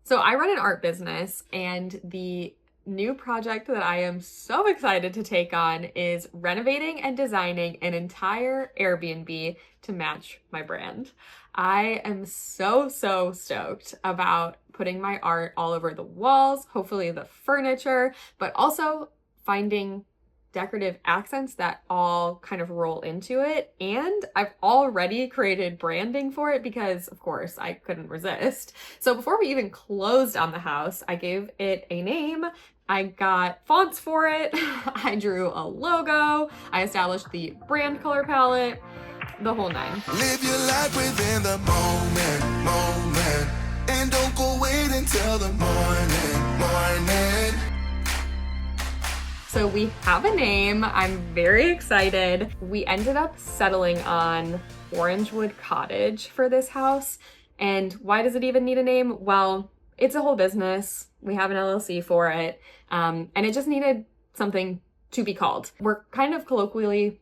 So I run an art business, and the new project that I am so excited to take on is renovating and designing an entire Airbnb to match my brand. I am so stoked about putting my art all over the walls, hopefully the furniture, but also finding decorative accents that all kind of roll into it. And I've already created branding for it because, of course, I couldn't resist. So before we even closed on the house, I gave it a name. I got fonts for it. I drew a logo. I established the brand color palette, the whole nine. Live your life within the moment, and don't go wait until the morning. So we have a name. I'm very excited. We ended up settling on Orangewood Cottage for this house. And why does it even need a name? Well, it's a whole business. We have an LLC for it. And it just needed something to be called. We're kind of colloquially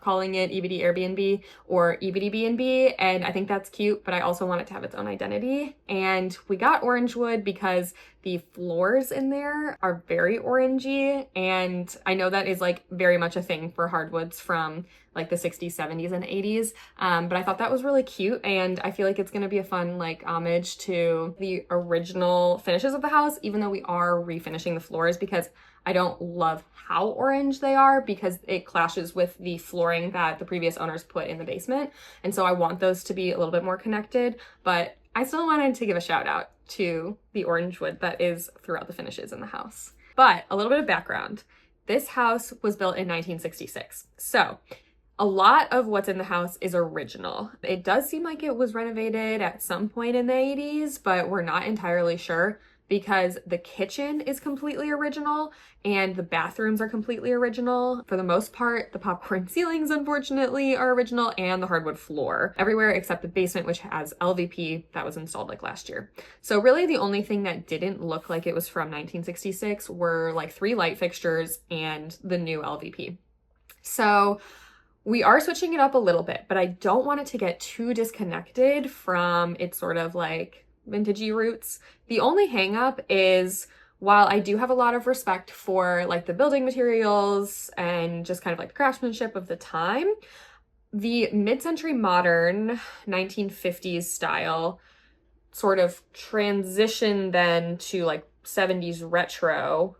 calling it EBD Airbnb or EBD B&B, and I think that's cute, but I also want it to have its own identity. And we got Orangewood because the floors in there are very orangey, and I know that is like very much a thing for hardwoods from like the 60s, 70s, and 80s, but I thought that was really cute, and I feel like it's gonna be a fun like homage to the original finishes of the house, even though we are refinishing the floors, because I don't love how orange they are because it clashes with the flooring that the previous owners put in the basement. And so I want those to be a little bit more connected, but I still wanted to give a shout out to the orange wood that is throughout the finishes in the house. But a little bit of background. This house was built in 1966. So a lot of what's in the house is original. It does seem like it was renovated at some point in the 80s, but we're not entirely sure, because the kitchen is completely original and the bathrooms are completely original. For the most part, the popcorn ceilings, unfortunately, are original, and the hardwood floor. Everywhere except the basement, which has LVP that was installed like last year. So really the only thing that didn't look like it was from 1966 were like 3 light fixtures and the new LVP. So we are switching it up a little bit, but I don't want it to get too disconnected from its sort of like vintagey roots. The only hang up is, while I do have a lot of respect for like the building materials and just kind of like the craftsmanship of the time, the mid-century modern 1950s style sort of transition then to like 70s retro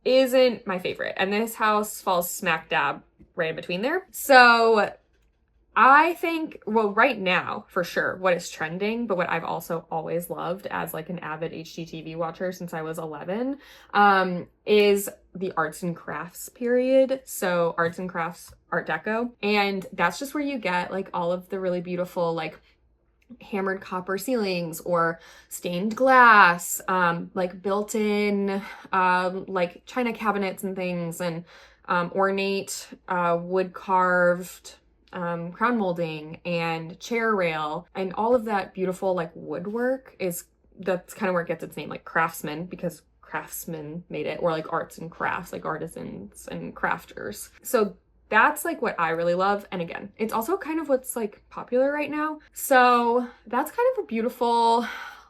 isn't my favorite. And this house falls smack dab right in between there. So I think, well, right now, for sure, what is trending, but what I've also always loved as like an avid HGTV watcher since I was 11, is the arts and crafts period. So arts and crafts, Art Deco. And that's just where you get like all of the really beautiful, like hammered copper ceilings or stained glass, like built-in, like china cabinets and things, and ornate, wood carved, crown molding and chair rail, and all of that beautiful like woodwork that's kind of where it gets its name, like craftsman, because craftsmen made it, or like arts and crafts, like artisans and crafters. So that's like what I really love. And again, it's also kind of what's like popular right now. So that's kind of a beautiful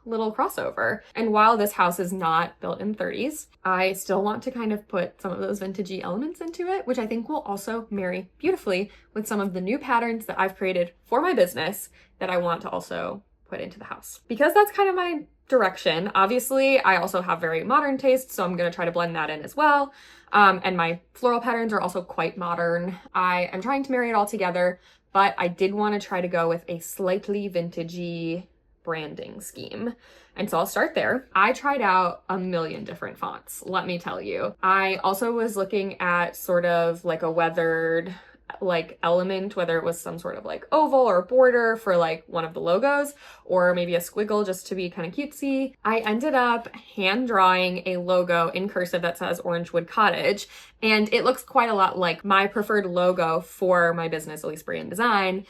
little crossover. And while this house is not built in the 30s, I still want to kind of put some of those vintagey elements into it, which I think will also marry beautifully with some of the new patterns that I've created for my business that I want to also put into the house. Because that's kind of my direction. Obviously, I also have very modern tastes, so I'm going to try to blend that in as well. And my floral patterns are also quite modern. I am trying to marry it all together, but I did want to try to go with a slightly vintagey branding scheme. And so I'll start there. I tried out a million different fonts, let me tell you. I also was looking at sort of like a weathered like element, whether it was some sort of like oval or border for like one of the logos, or maybe a squiggle just to be kind of cutesy. I ended up hand drawing a logo in cursive that says Orangewood Cottage, and it looks quite a lot like my preferred logo for my business, Elise Brian Design,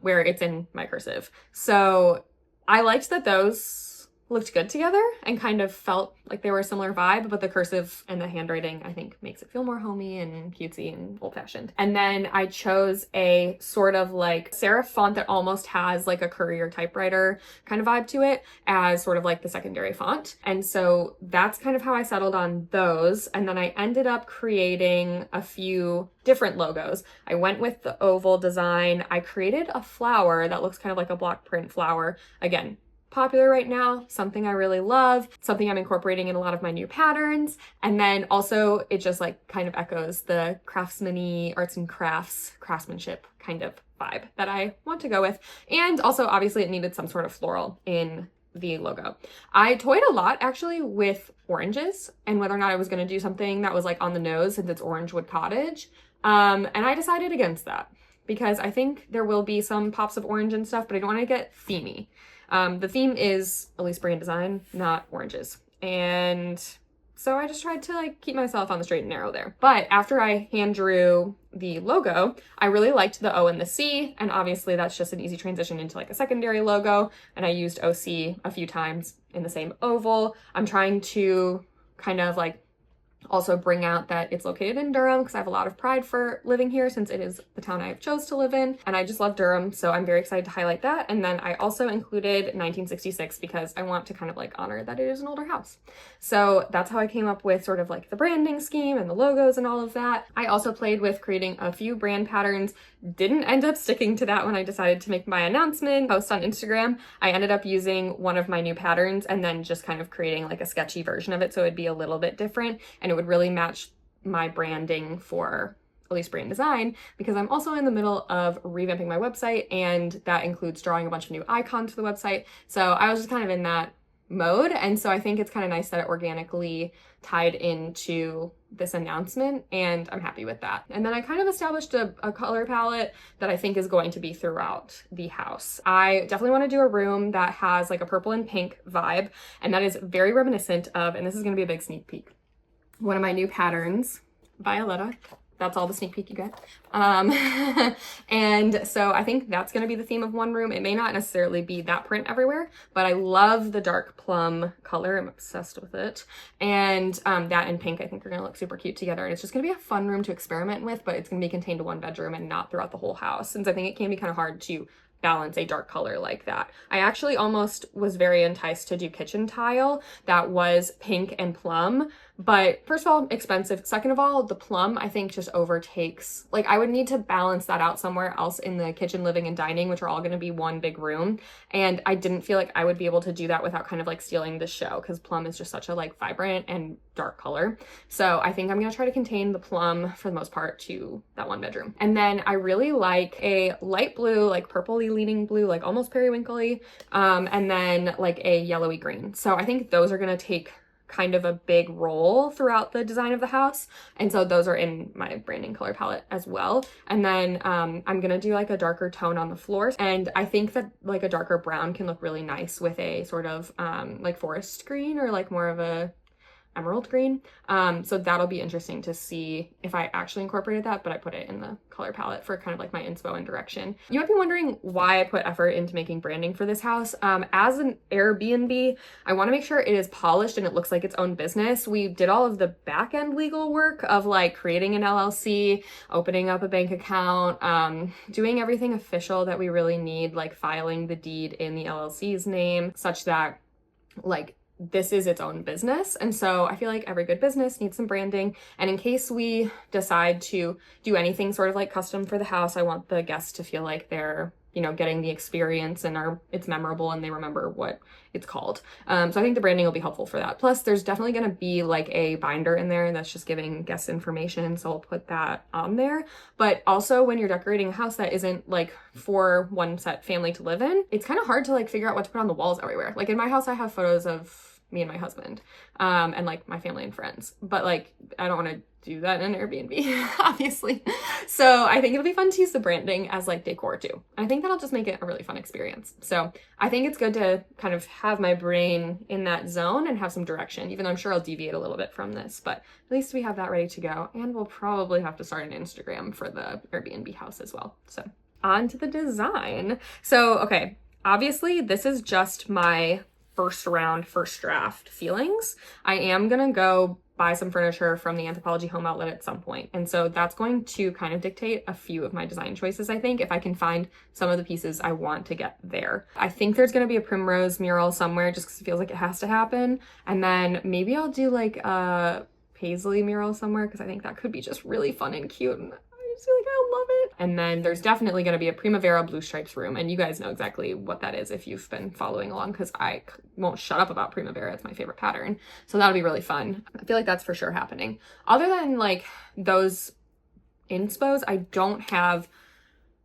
where it's in my cursive. So I liked that those looked good together and kind of felt like they were a similar vibe, but the cursive and the handwriting I think makes it feel more homey and cutesy and old-fashioned. And then I chose a sort of like serif font that almost has like a courier typewriter kind of vibe to it as sort of like the secondary font. And so that's kind of how I settled on those. And then I ended up creating a few different logos. I went with the oval design. I created a flower that looks kind of like a block print flower. Again, popular right now, something I really love, something I'm incorporating in a lot of my new patterns. And then also it just like kind of echoes the craftsman-y, arts and crafts, craftsmanship kind of vibe that I want to go with. And also obviously it needed some sort of floral in the logo. I toyed a lot actually with oranges and whether or not I was going to do something that was like on the nose since it's Orangewood Cottage. And I decided against that because I think there will be some pops of orange and stuff, but I don't want to get themey. The theme is Elise brand design, not oranges. And so I just tried to like keep myself on the straight and narrow there. But after I hand drew the logo, I really liked the O and the C. And obviously that's just an easy transition into like a secondary logo. And I used OC a few times in the same oval. I'm trying to kind of like also bring out that it's located in Durham because I have a lot of pride for living here since it is the town I chose to live in. And I just love Durham, so I'm very excited to highlight that. And then I also included 1966 because I want to kind of like honor that it is an older house. So that's how I came up with sort of like the branding scheme and the logos and all of that. I also played with creating a few brand patterns. Didn't end up sticking to that when I decided to make my announcement post on Instagram. I ended up using one of my new patterns and then just kind of creating like a sketchy version of it so it'd be a little bit different and it would really match my branding for Elise brand design because I'm also in the middle of revamping my website and that includes drawing a bunch of new icons for the website. So I was just kind of in that mode. And so I think it's kind of nice that it organically tied into this announcement and I'm happy with that. And then I kind of established a color palette that I think is going to be throughout the house. I definitely want to do a room that has like a purple and pink vibe and that is very reminiscent of, and this is going to be a big sneak peek, one of my new patterns, Violetta. That's all the sneak peek you get. And so I think that's going to be the theme of one room. It may not necessarily be that print everywhere, but I love the dark plum color. I'm obsessed with it. And that and pink I think are going to look super cute together. And it's just going to be a fun room to experiment with, but it's going to be contained to one bedroom and not throughout the whole house. Since I think it can be kind of hard to balance a dark color like that. I actually almost was very enticed to do kitchen tile that was pink and plum, but first of all, expensive. Second of all, the plum I think just overtakes, like I would need to balance that out somewhere else in the kitchen, living and dining, which are all going to be one big room. And I didn't feel like I would be able to do that without kind of like stealing the show because plum is just such a like vibrant and dark color. So I think I'm going to try to contain the plum for the most part to that one bedroom. And then I really like a light blue, like purpley leaning blue, like almost periwinkly, and then like a yellowy green. So I think those are going to take kind of a big role throughout the design of the house. And so those are in my branding color palette as well. And then I'm going to do like a darker tone on the floors. And I think that like a darker brown can look really nice with a sort of like forest green or like more of a emerald green. So that'll be interesting to see if I actually incorporated that, but I put it in the color palette for kind of like my inspo and direction. You might be wondering why I put effort into making branding for this house. As an Airbnb, I want to make sure it is polished and it looks like its own business. We did all of the back end legal work of like creating an LLC, opening up a bank account, doing everything official that we really need, like filing the deed in the LLC's name such that like this is its own business. And so I feel like every good business needs some branding. And in case we decide to do anything sort of like custom for the house, I want the guests to feel like they're, you know, getting the experience and it's memorable and they remember what it's called. So I think the branding will be helpful for that. Plus there's definitely going to be like a binder in there that's just giving guests information. So I'll put that on there. But also when you're decorating a house that isn't like for one set family to live in, it's kind of hard to like figure out what to put on the walls everywhere. Like in my house, I have photos of me and my husband, and like my family and friends, but like I don't want to do that in an Airbnb, obviously. So I think it'll be fun to use the branding as like decor too. I think that'll just make it a really fun experience. So I think it's good to kind of have my brain in that zone and have some direction, even though I'm sure I'll deviate a little bit from this, but at least we have that ready to go. And we'll probably have to start an Instagram for the Airbnb house as well. So on to the design. So, okay, obviously this is just my first round, first draft feelings. I am gonna go buy some furniture from the Anthropologie Home Outlet at some point. And so that's going to kind of dictate a few of my design choices, I think, if I can find some of the pieces I want to get there. I think there's going to be a primrose mural somewhere just because it feels like it has to happen. And then maybe I'll do like a paisley mural somewhere because I think that could be just really fun and cute. And I just feel like I love it. And then there's definitely going to be a Primavera Blue Stripes room. And you guys know exactly what that is if you've been following along, because I won't shut up about Primavera. It's my favorite pattern. So that'll be really fun. I feel like that's for sure happening. Other than like those inspos, I don't have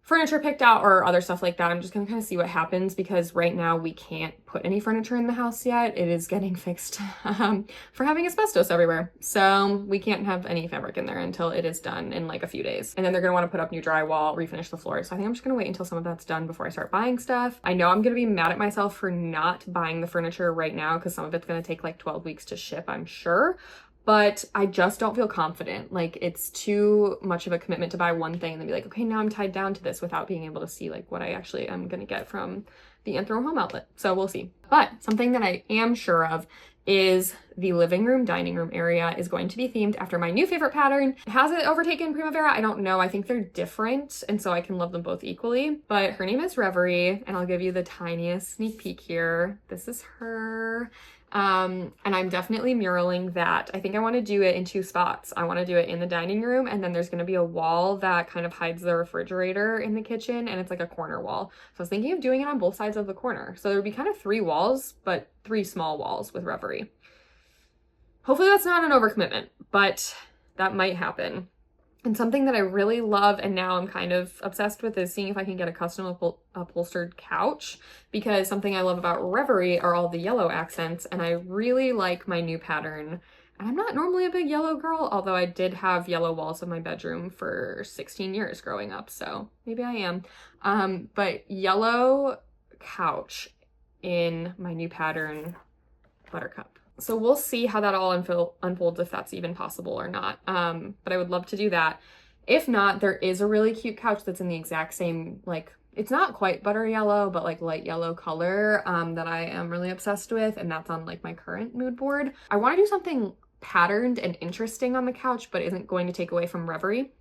furniture picked out or other stuff like that. I'm just gonna kind of see what happens because right now we can't put any furniture in the house yet. It is getting fixed for having asbestos everywhere. So we can't have any fabric in there until it is done in like a few days. And then they're gonna wanna put up new drywall, refinish the floors. So I think I'm just gonna wait until some of that's done before I start buying stuff. I know I'm gonna be mad at myself for not buying the furniture right now because some of it's gonna take like 12 weeks to ship, I'm sure. But I just don't feel confident. Like it's too much of a commitment to buy one thing and then be like, okay, now I'm tied down to this without being able to see like what I actually am gonna get from the Anthro Home Outlet. So we'll see. But something that I am sure of is the living room, dining room area is going to be themed after my new favorite pattern. Has it overtaken Primavera? I don't know. I think they're different, and so I can love them both equally. But her name is Reverie, and I'll give you the tiniest sneak peek here. This is her. And I'm definitely muraling that. I think I want to do it in two spots. I want to do it in the dining room, and then there's going to be a wall that kind of hides the refrigerator in the kitchen, and it's like a corner wall. So I was thinking of doing it on both sides of the corner. So there would be kind of 3 walls, but 3 small walls with Reverie. Hopefully that's not an overcommitment, but that might happen. And something that I really love and now I'm kind of obsessed with is seeing if I can get a custom upholstered couch, because something I love about Reverie are all the yellow accents, and I really like my new pattern. And I'm not normally a big yellow girl, although I did have yellow walls in my bedroom for 16 years growing up, so maybe I am. But yellow couch in my new pattern, Buttercup. So we'll see how that all unfolds, if that's even possible or not. But I would love to do that. If not, there is a really cute couch that's in the exact same, like, it's not quite butter yellow, but like light yellow color that I am really obsessed with. And that's on like my current mood board. I want to do something patterned and interesting on the couch, but isn't going to take away from Reverie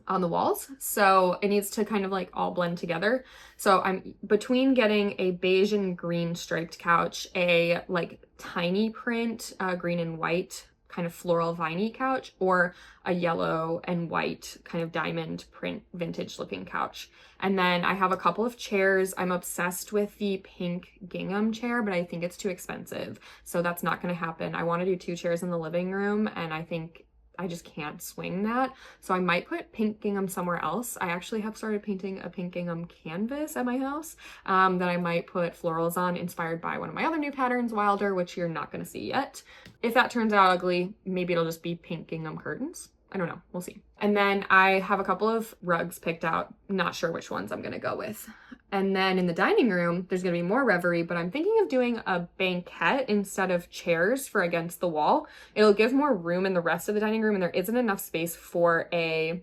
on the walls. So it needs to kind of like all blend together. So I'm between getting a beige and green striped couch, a like tiny print, green and white kind of floral viney couch, or a yellow and white kind of diamond print vintage looking couch. And then I have a couple of chairs. I'm obsessed with the pink gingham chair, but I think it's too expensive. So that's not going to happen. I want to do 2 chairs in the living room, and I think I just can't swing that. So I might put pink gingham somewhere else. I actually have started painting a pink gingham canvas at my house that I might put florals on, inspired by one of my other new patterns, Wilder, which you're not going to see yet. If that turns out ugly, maybe it'll just be pink gingham curtains. I don't know. We'll see. And then I have a couple of rugs picked out. Not sure which ones I'm going to go with. And then in the dining room, there's going to be more Reverie, but I'm thinking of doing a banquette instead of chairs for against the wall. It'll give more room in the rest of the dining room, and there isn't enough space for a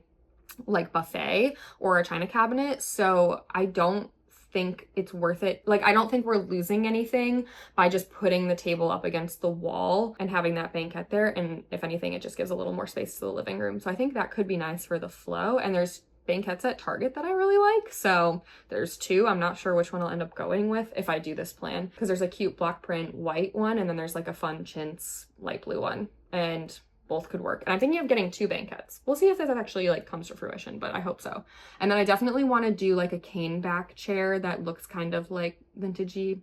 like buffet or a china cabinet. So I don't think it's worth it. Like, I don't think we're losing anything by just putting the table up against the wall and having that banquette there. And if anything, it just gives a little more space to the living room. So I think that could be nice for the flow. And there's banquettes at Target that I really like. So there's 2. I'm not sure which one I'll end up going with if I do this plan, because there's a cute block print white one, and then there's like a fun chintz light blue one, and both could work. And I'm thinking of getting 2 banquettes. We'll see if that actually like comes to fruition, but I hope so. And then I definitely want to do like a cane back chair that looks kind of like vintagey.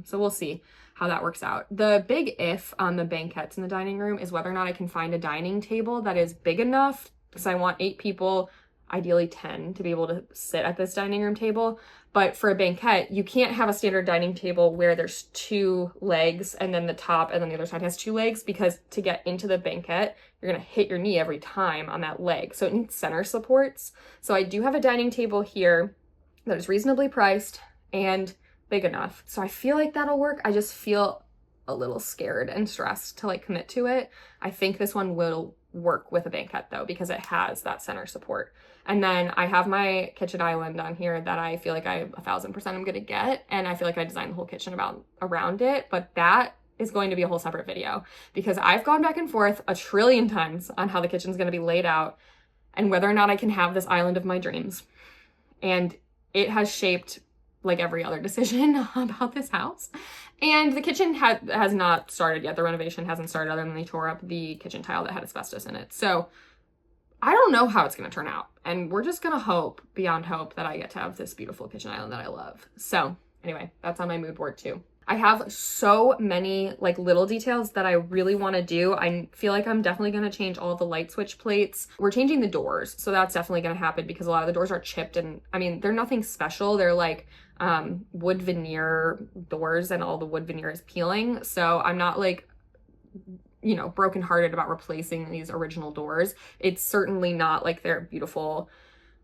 So we'll see how that works out. The big if on the banquettes in the dining room is whether or not I can find a dining table that is big enough, because I want 8 people, ideally 10, to be able to sit at this dining room table. But for a banquette, you can't have a standard dining table where there's 2 legs and then the top and then the other side has 2 legs, because to get into the banquette, you're gonna hit your knee every time on that leg. So it needs center supports. So I do have a dining table here that is reasonably priced and big enough. So I feel like that'll work. I just feel a little scared and stressed to like commit to it. I think this one will work with a banquette though, because it has that center support. And then I have my kitchen island on here that I feel like I 1000% am gonna get, and I feel like I designed the whole kitchen around it, but that is going to be a whole separate video because I've gone back and forth a trillion times on how the kitchen's gonna be laid out and whether or not I can have this island of my dreams. And it has shaped like every other decision about this house. And the kitchen has not started yet. The renovation hasn't started other than they tore up the kitchen tile that had asbestos in it. So I don't know how it's going to turn out. And we're just going to hope beyond hope that I get to have this beautiful kitchen island that I love. So anyway, that's on my mood board too. I have so many like little details that I really want to do. I feel like I'm definitely going to change all the light switch plates. We're changing the doors. So that's definitely going to happen because a lot of the doors are chipped and I mean, they're nothing special. They're like wood veneer doors and all the wood veneer is peeling. So I'm not like, you know, brokenhearted about replacing these original doors. It's certainly not like they're beautiful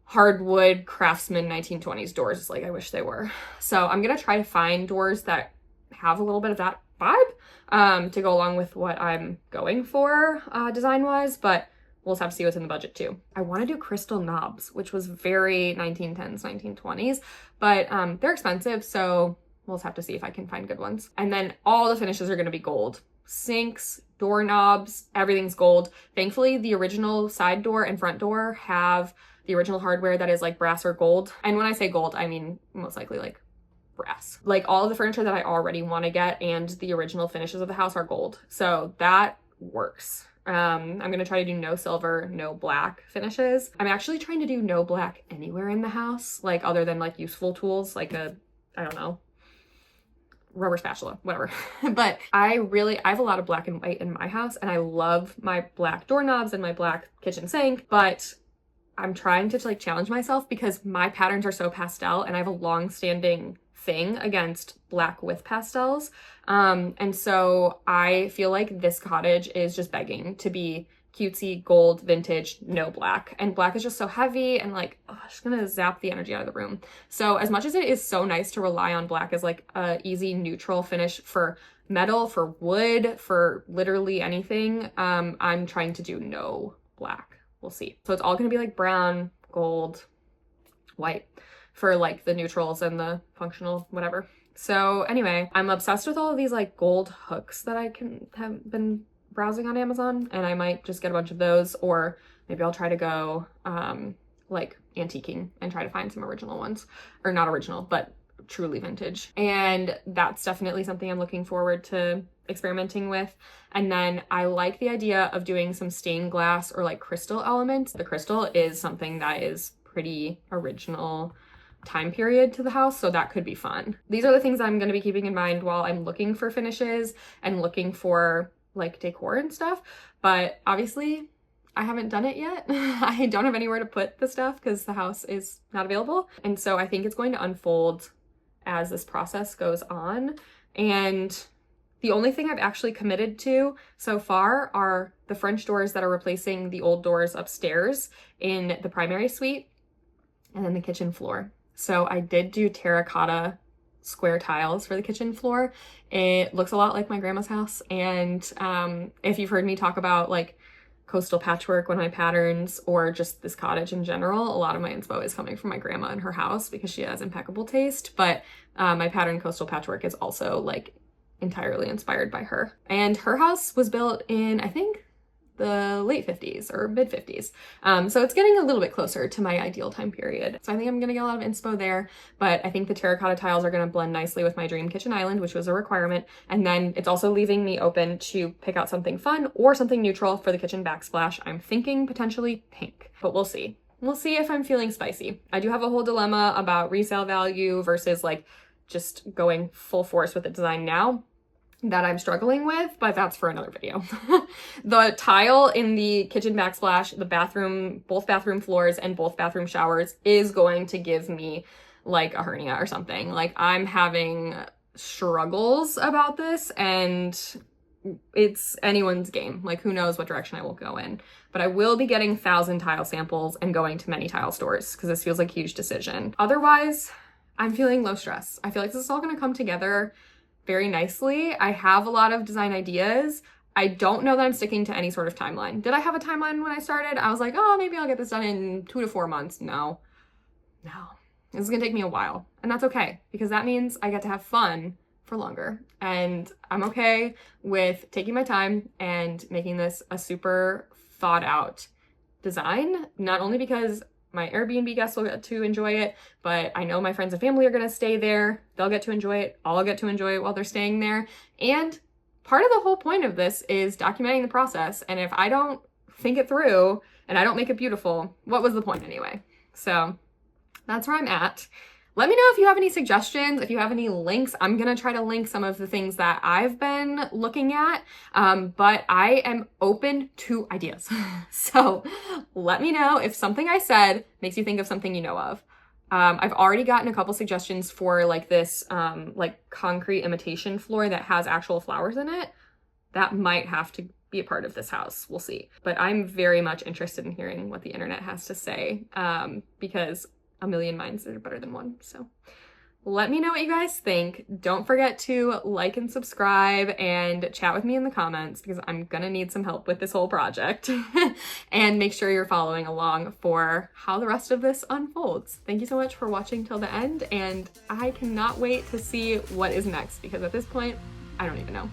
hardwood craftsman 1920s doors like I wish they were. So I'm going to try to find doors that have a little bit of that vibe to go along with what I'm going for design-wise, but we'll just have to see what's in the budget too. I want to do crystal knobs, which was very 1910s, 1920s, but they're expensive, so we'll just have to see if I can find good ones. And then all the finishes are going to be gold. Sinks, doorknobs, everything's gold. Thankfully, the original side door and front door have the original hardware that is like brass or gold. And when I say gold, I mean most likely like brass. Like all of the furniture that I already want to get and the original finishes of the house are gold. So that works. I'm going to try to do no silver, no black finishes. I'm actually trying to do no black anywhere in the house, like other than like useful tools, like I don't know, rubber spatula, whatever. But I have a lot of black and white in my house and I love my black doorknobs and my black kitchen sink, but I'm trying to like challenge myself because my patterns are so pastel and I have a long-standing thing against black with pastels. And so I feel like this cottage is just begging to be cutesy, gold, vintage, no black. And black is just so heavy and like, oh, it's just gonna zap the energy out of the room. So as much as it is so nice to rely on black as like a easy neutral finish for metal, for wood, for literally anything, I'm trying to do no black. We'll see. So it's all gonna be like brown, gold, white for like the neutrals and the functional whatever. So anyway, I'm obsessed with all of these like gold hooks that I have been browsing on Amazon, and I might just get a bunch of those, or maybe I'll try to go like antiquing and try to find some original ones, or not original, but truly vintage. And that's definitely something I'm looking forward to experimenting with. And then I like the idea of doing some stained glass or like crystal elements. The crystal is something that is pretty original time period to the house, so that could be fun. These are the things I'm going to be keeping in mind while I'm looking for finishes and looking for like decor and stuff. But obviously I haven't done it yet. I don't have anywhere to put the stuff because the house is not available. And so I think it's going to unfold as this process goes on. And the only thing I've actually committed to so far are the French doors that are replacing the old doors upstairs in the primary suite, and then the kitchen floor. So I did do terracotta square tiles for the kitchen floor. It looks a lot like my grandma's house. And if you've heard me talk about like coastal patchwork, one of my patterns, or just this cottage in general, a lot of my inspo is coming from my grandma and her house because she has impeccable taste. But my pattern coastal patchwork is also like entirely inspired by her. And her house was built in, I think, the late 50s or mid 50s. So it's getting a little bit closer to my ideal time period. So I think I'm gonna get a lot of inspo there, but I think the terracotta tiles are gonna blend nicely with my dream kitchen island, which was a requirement. And then it's also leaving me open to pick out something fun or something neutral for the kitchen backsplash. I'm thinking potentially pink, but we'll see. We'll see if I'm feeling spicy. I do have a whole dilemma about resale value versus like just going full force with the design now that I'm struggling with, but that's for another video. The tile in the kitchen backsplash, the bathroom, both bathroom floors and both bathroom showers is going to give me like a hernia or something. Like I'm having struggles about this and it's anyone's game. Like who knows what direction I will go in, but I will be getting 1,000 tile samples and going to many tile stores because this feels like a huge decision. Otherwise, I'm feeling low stress. I feel like this is all going to come together very nicely. I have a lot of design ideas. I don't know that I'm sticking to any sort of timeline. Did I have a timeline when I started? I was like, oh, maybe I'll get this done in 2 to 4 months. No. This is gonna take me a while. And that's okay, because that means I get to have fun for longer. And I'm okay with taking my time and making this a super thought out design, not only because my Airbnb guests will get to enjoy it, but I know my friends and family are gonna stay there. They'll get to enjoy it. I'll get to enjoy it while they're staying there. And part of the whole point of this is documenting the process. And if I don't think it through and I don't make it beautiful, what was the point anyway? So that's where I'm at. Let me know if you have any suggestions, if you have any links. I'm gonna try to link some of the things that I've been looking at, but I am open to ideas. So let me know if something I said makes you think of something you know of. I've already gotten a couple suggestions for like this like concrete imitation floor that has actual flowers in it. That might have to be a part of this house. We'll see. But I'm very much interested in hearing what the internet has to say, because a million minds are better than one. So let me know what you guys think. Don't forget to like and subscribe and chat with me in the comments, because I'm gonna need some help with this whole project. And make sure you're following along for how the rest of this unfolds. Thank you so much for watching till the end, and I cannot wait to see what is next, because at this point, I don't even know.